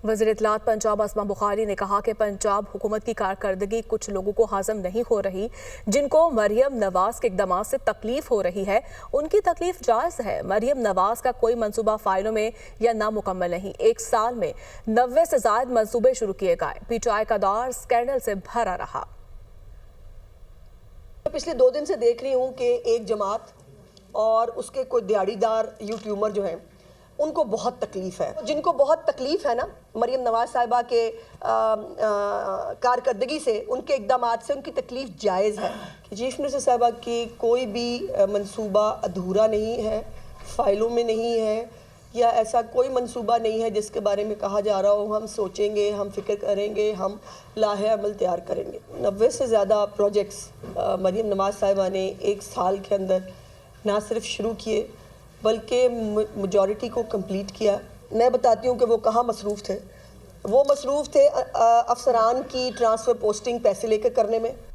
وزیر اطلاعات پنجاب اسما بخاری نے کہا کہ پنجاب حکومت کی کارکردگی کچھ لوگوں کو ہضم نہیں ہو رہی، جن کو مریم نواز کے اقدامات سے تکلیف ہو رہی ہے۔ ان کی تکلیف جائز ہے۔ مریم نواز کا کوئی منصوبہ فائلوں میں یا نامکمل نہیں۔ 1 سال میں 90 سے زائد منصوبے شروع کیے گئے۔ پی ٹی آئی کا دور اسکینڈل سے بھرا رہا۔ پچھلے 2 دن سے دیکھ رہی ہوں کہ ایک جماعت اور اس کے کوئی دیہڑی دار یوٹیوبر جو ہیں ان کو بہت تکلیف ہے۔ جن کو بہت تکلیف ہے نا مریم نواز صاحبہ کے کارکردگی سے، ان کے اقدامات سے، ان کی تکلیف جائز ہے۔ چیف منسٹر صاحبہ کی کوئی بھی منصوبہ ادھورا نہیں ہے، فائلوں میں نہیں ہے، یا ایسا کوئی منصوبہ نہیں ہے جس کے بارے میں کہا جا رہا ہو ہم سوچیں گے، ہم فکر کریں گے، ہم لاہے عمل تیار کریں گے۔ 90 سے زیادہ پروجیکٹس مریم نواز صاحبہ نے 1 سال کے اندر نہ صرف شروع کیے بلکہ میجورٹی کو کمپلیٹ کیا۔ میں بتاتی ہوں کہ وہ کہاں مصروف تھے۔ وہ مصروف تھے افسران کی ٹرانسفر پوسٹنگ پیسے لے کے کرنے میں۔